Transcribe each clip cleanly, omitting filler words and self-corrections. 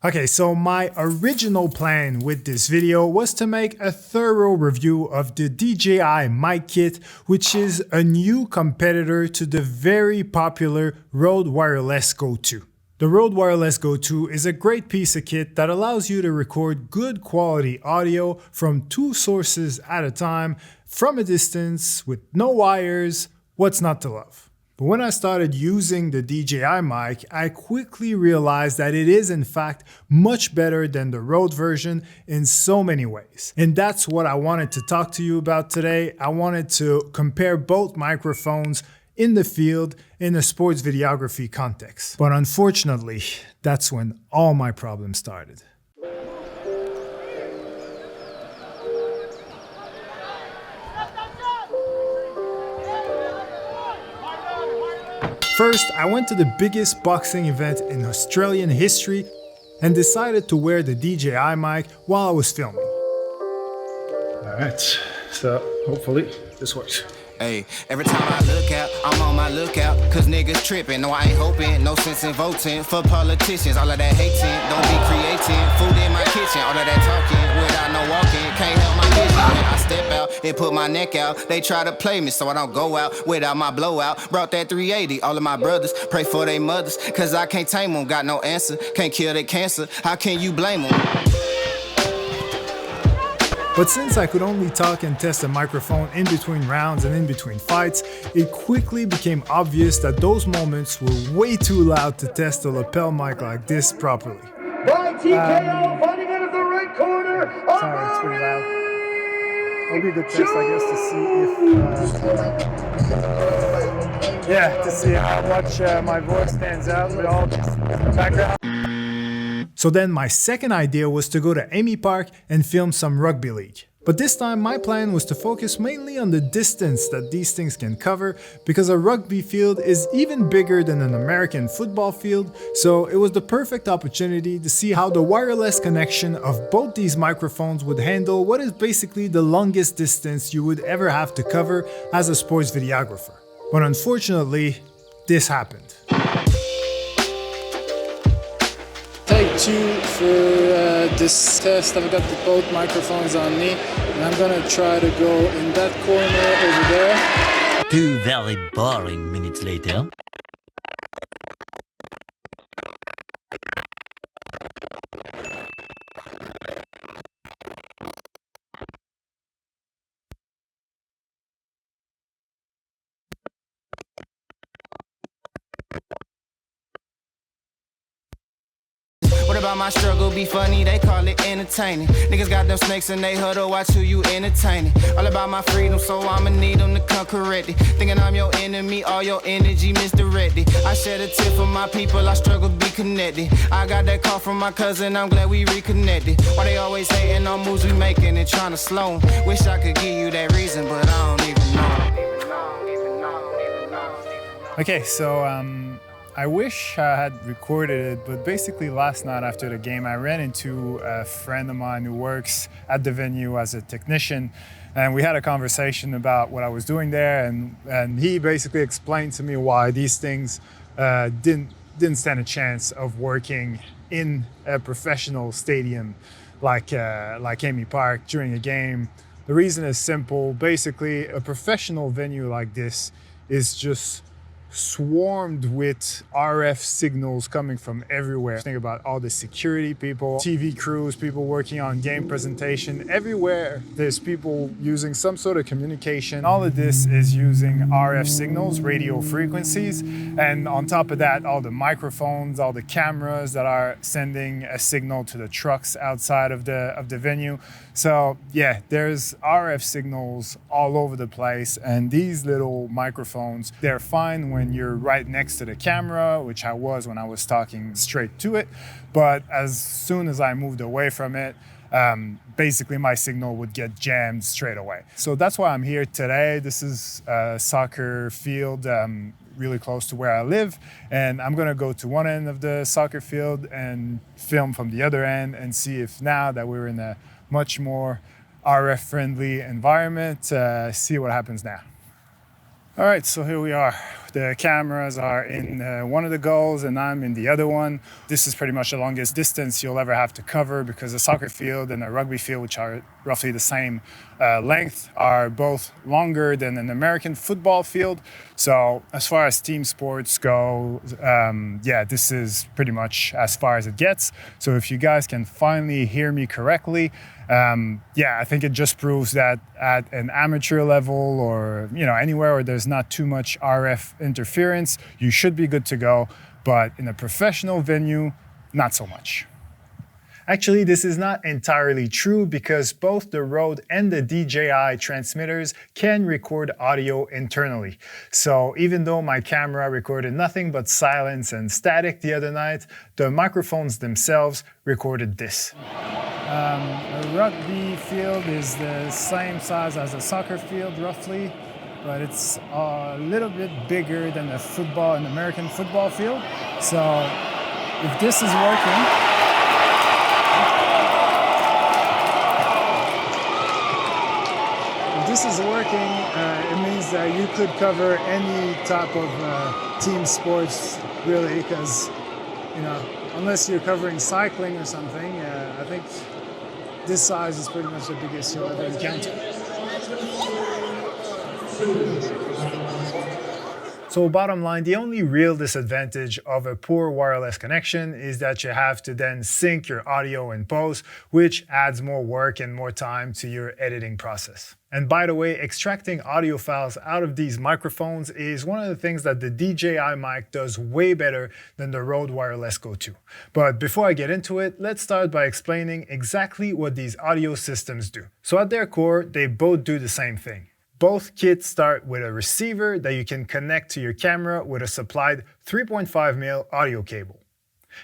Okay, so my original plan with this video was to make a thorough review of the DJI Mic kit, which is a new competitor to the very popular Rode Wireless Go 2. The Rode Wireless Go 2 is a great piece of kit that allows you to record good quality audio from two sources at a time, from a distance, with no wires. What's not to love? But when I started using the DJI Mic, I quickly realized that it is in fact much better than the Rode version in so many ways. And that's what I wanted to talk to you about today. I wanted to compare both microphones in the field in a sports videography context. But unfortunately, that's when all my problems started. First, I went to the biggest boxing event in Australian history and decided to wear the DJI Mic while I was filming. All right, so hopefully this works. Hey, every time I look out, I'm on my lookout, cause niggas tripping. No, I ain't hoping, no sense in voting for politicians. All of that hating, don't be creating. Food in my kitchen, all of that talking without no walking. Can't help my vision when I step out and put my neck out. They try to play me so I don't go out without my blowout. Brought that 380, all of my brothers pray for their mothers, cause I can't tame them, got no answer. Can't kill their cancer, how can you blame them? But since I could only talk and test a microphone in between rounds and in between fights, it quickly became obvious that those moments were way too loud to test a lapel mic like this properly. By TKO, fighting out of the right corner. Sorry, it's pretty loud. It'll be a good test, I guess, to see how much my voice stands out with all this background. So then my second idea was to go to AAMI Park and film some rugby league. But this time my plan was to focus mainly on the distance that these things can cover, because a rugby field is even bigger than an American football field, so it was the perfect opportunity to see how the wireless connection of both these microphones would handle what is basically the longest distance you would ever have to cover as a sports videographer. But unfortunately, this happened. Take two for this test. I've got both microphones on me, and I'm gonna try to go in that corner over there. 2 very boring minutes later. What about my struggle be funny? They call it entertaining. Niggas got them snakes in they huddle, watch who you entertaining. All about my freedom, so I'ma need them to come correct it. Thinking I'm your enemy, all your energy misdirected. I shed a tear for my people, I struggle to be connected. I got that call from my cousin, I'm glad we reconnected. Why they always hating on moves we making and trying to slow 'em? Wish I could give you that reason, but I don't even know. Okay, so I wish I had recorded it, but basically last night after the game, I ran into a friend of mine who works at the venue as a technician, and we had a conversation about what I was doing there, and he basically explained to me why these things didn't stand a chance of working in a professional stadium like AAMI Park during a game. The reason is simple. Basically, a professional venue like this is just swarmed with RF signals coming from everywhere. Think about all the security people, TV crews, people working on game presentation. Everywhere there's people using some sort of communication. All of this is using RF signals, radio frequencies, and on top of that, all the microphones, all the cameras that are sending a signal to the trucks outside of the venue. So yeah, there's RF signals all over the place, and these little microphones, they're fine when you're right next to the camera, which I was when I was talking straight to it. But as soon as I moved away from it, basically my signal would get jammed straight away. So that's why I'm here today. This is a soccer field really close to where I live, and I'm gonna go to one end of the soccer field and film from the other end and see if, now that we're in a much more RF friendly environment, see what happens now. All right, so here we are. The cameras are in one of the goals and I'm in the other one. This is pretty much the longest distance you'll ever have to cover because a soccer field and a rugby field, which are roughly the same length, are both longer than an American football field. So as far as team sports go, this is pretty much as far as it gets. So if you guys can finally hear me correctly, I think it just proves that at an amateur level or anywhere where there's not too much RF interference, you should be good to go. But in a professional venue, not so much. Actually, this is not entirely true because both the Rode and the DJI transmitters can record audio internally. So even though my camera recorded nothing but silence and static the other night, the microphones themselves recorded this. A rugby field is the same size as a soccer field, roughly, but it's a little bit bigger than an American football field. So if this is working, it means that you could cover any type of team sports, really, because, unless you're covering cycling or something, I think this size is pretty much the biggest you'll ever encounter. So bottom line, the only real disadvantage of a poor wireless connection is that you have to then sync your audio in post, which adds more work and more time to your editing process. And by the way, extracting audio files out of these microphones is one of the things that the DJI Mic does way better than the Rode Wireless Go 2. But before I get into it, let's start by explaining exactly what these audio systems do. So at their core, they both do the same thing. Both kits start with a receiver that you can connect to your camera with a supplied 3.5mm audio cable.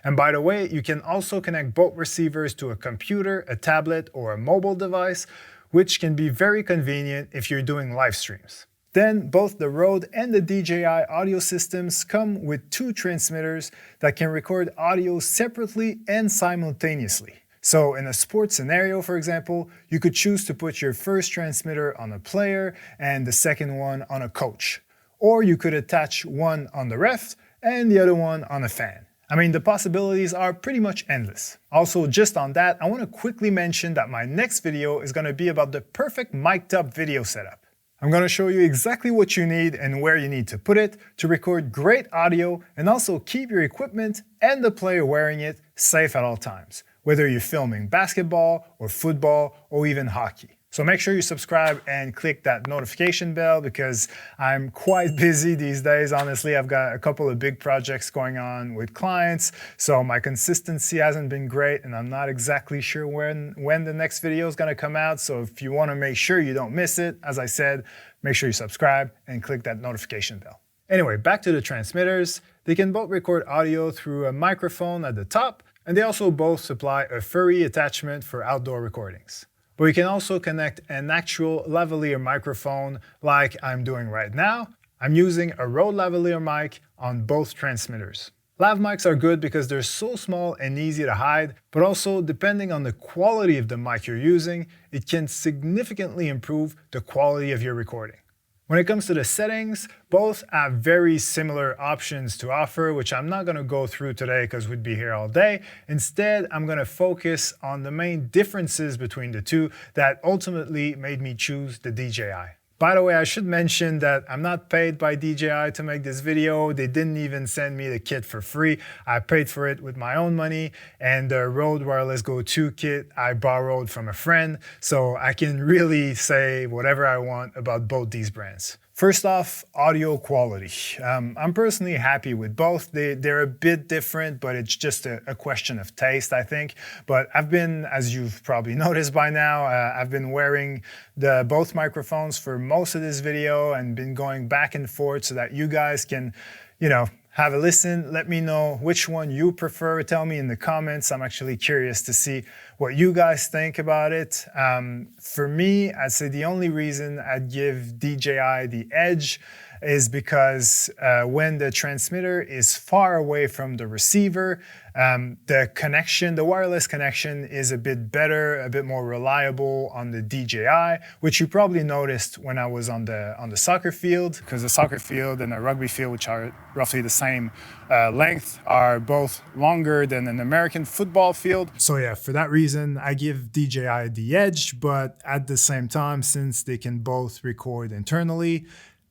And by the way, you can also connect both receivers to a computer, a tablet, or a mobile device, which can be very convenient if you're doing live streams. Then both the Rode and the DJI audio systems come with two transmitters that can record audio separately and simultaneously. So in a sports scenario, for example, you could choose to put your first transmitter on a player and the second one on a coach. Or you could attach one on the ref and the other one on a fan. I mean, the possibilities are pretty much endless. Also, just on that, I want to quickly mention that my next video is going to be about the perfect mic'd up video setup. I'm going to show you exactly what you need and where you need to put it to record great audio and also keep your equipment and the player wearing it safe at all times, whether you're filming basketball or football or even hockey. So make sure you subscribe and click that notification bell because I'm quite busy these days. Honestly, I've got a couple of big projects going on with clients, so my consistency hasn't been great and I'm not exactly sure when the next video is gonna come out. So if you wanna make sure you don't miss it, as I said, make sure you subscribe and click that notification bell. Anyway, back to the transmitters. They can both record audio through a microphone at the top, and they also both supply a furry attachment for outdoor recordings. But you can also connect an actual lavalier microphone like I'm doing right now. I'm using a Rode lavalier mic on both transmitters. Lav mics are good because they're so small and easy to hide, but also depending on the quality of the mic you're using, it can significantly improve the quality of your recording. When it comes to the settings, both have very similar options to offer, which I'm not going to go through today because we'd be here all day. Instead, I'm going to focus on the main differences between the two that ultimately made me choose the DJI. By the way, I should mention that I'm not paid by DJI to make this video. They didn't even send me the kit for free. I paid for it with my own money, and the Rode Wireless Go 2 kit I borrowed from a friend, so I can really say whatever I want about both these brands. First off, audio quality. I'm personally happy with both. They're a bit different, but it's just a question of taste, I think. But I've been, as you've probably noticed by now, I've been wearing both microphones for most of this video and been going back and forth so that you guys can, have a listen. Let me know which one you prefer. Tell me in the comments. I'm actually curious to see what you guys think about it. For me, I'd say the only reason I'd give DJI the edge is because when the transmitter is far away from the receiver, the wireless connection is a bit better, a bit more reliable on the DJI, which you probably noticed when I was on the soccer field, because the soccer field and the rugby field, which are roughly the same length, are both longer than an American football field. So yeah, for that reason, I give DJI the edge, but at the same time, since they can both record internally,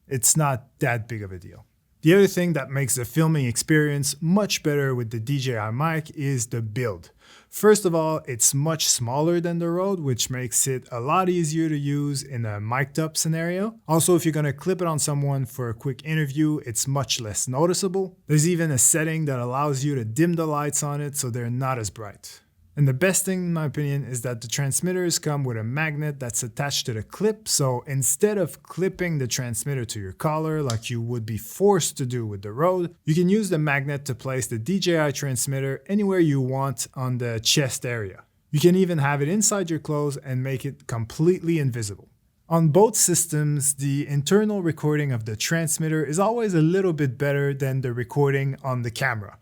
it's not that big of a deal. The other thing that makes the filming experience much better with the DJI Mic is the build. First of all, it's much smaller than the Rode, which makes it a lot easier to use in a mic'd up scenario. Also, if you're gonna clip it on someone for a quick interview, it's much less noticeable. There's even a setting that allows you to dim the lights on it so they're not as bright. And the best thing, in my opinion, is that the transmitters come with a magnet that's attached to the clip, so instead of clipping the transmitter to your collar like you would be forced to do with the Rode, you can use the magnet to place the DJI transmitter anywhere you want on the chest area. You can even have it inside your clothes and make it completely invisible. On both systems, the internal recording of the transmitter is always a little bit better than the recording on the camera.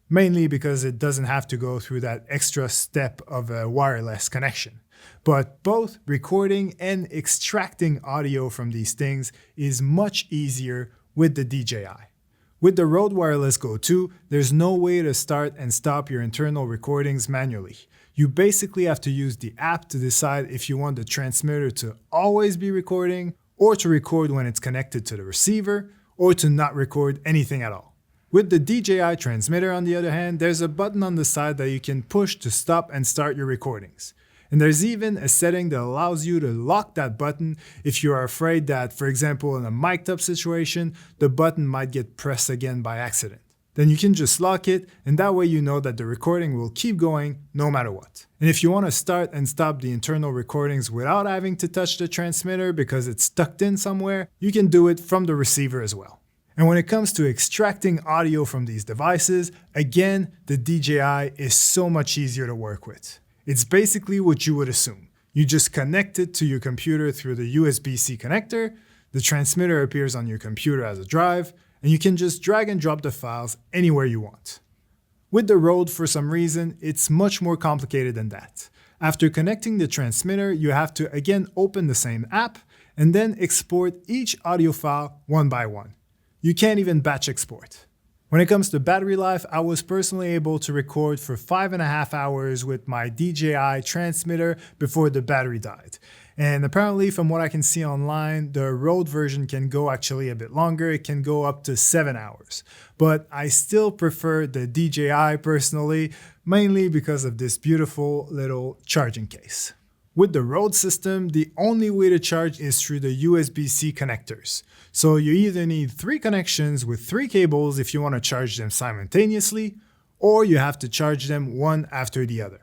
Mainly because it doesn't have to go through that extra step of a wireless connection. But both recording and extracting audio from these things is much easier with the DJI. With the Rode Wireless Go 2, there's no way to start and stop your internal recordings manually. You basically have to use the app to decide if you want the transmitter to always be recording, or to record when it's connected to the receiver, or to not record anything at all. With the DJI transmitter, on the other hand, there's a button on the side that you can push to stop and start your recordings. And there's even a setting that allows you to lock that button if you are afraid that, for example, in a mic'd up situation, the button might get pressed again by accident. Then you can just lock it, and that way you know that the recording will keep going no matter what. And if you want to start and stop the internal recordings without having to touch the transmitter because it's tucked in somewhere, you can do it from the receiver as well. And when it comes to extracting audio from these devices, again, the DJI is so much easier to work with. It's basically what you would assume. You just connect it to your computer through the USB-C connector, the transmitter appears on your computer as a drive, and you can just drag and drop the files anywhere you want. With the Rode, for some reason, it's much more complicated than that. After connecting the transmitter, you have to again open the same app and then export each audio file one by one. You can't even batch export. When it comes to battery life, I was personally able to record for 5.5 hours with my DJI transmitter before the battery died. And apparently, from what I can see online, the Rode version can go actually a bit longer. It can go up to 7 hours. But I still prefer the DJI personally, mainly because of this beautiful little charging case. With the Rode system, the only way to charge is through the USB-C connectors. So you either need 3 connections with 3 cables if you want to charge them simultaneously, or you have to charge them one after the other.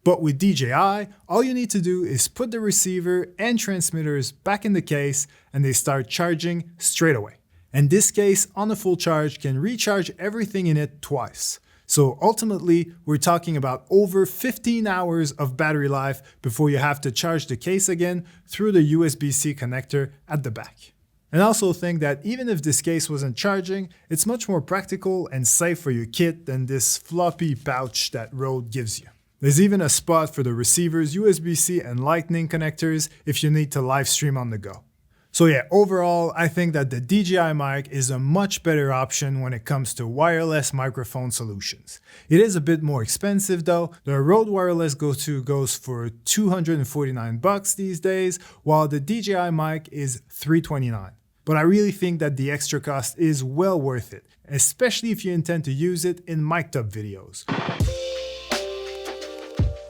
But with DJI, all you need to do is put the receiver and transmitters back in the case and they start charging straight away. And this case, on a full charge, can recharge everything in it twice. So ultimately, we're talking about over 15 hours of battery life before you have to charge the case again through the USB-C connector at the back. And I also think that even if this case wasn't charging, it's much more practical and safe for your kit than this floppy pouch that Rode gives you. There's even a spot for the receiver's USB-C and Lightning connectors if you need to live stream on the go. So yeah, overall, I think that the DJI Mic is a much better option when it comes to wireless microphone solutions. It is a bit more expensive though. The Rode Wireless Go 2 goes for $249 these days, while the DJI Mic is $329. But I really think that the extra cost is well worth it, especially if you intend to use it in mic'd up videos.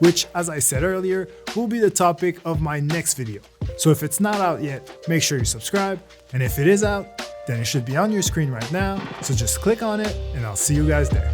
Which, as I said earlier, will be the topic of my next video. So if it's not out yet, make sure you subscribe, and if it is out, then it should be on your screen right now, so just click on it, and I'll see you guys there.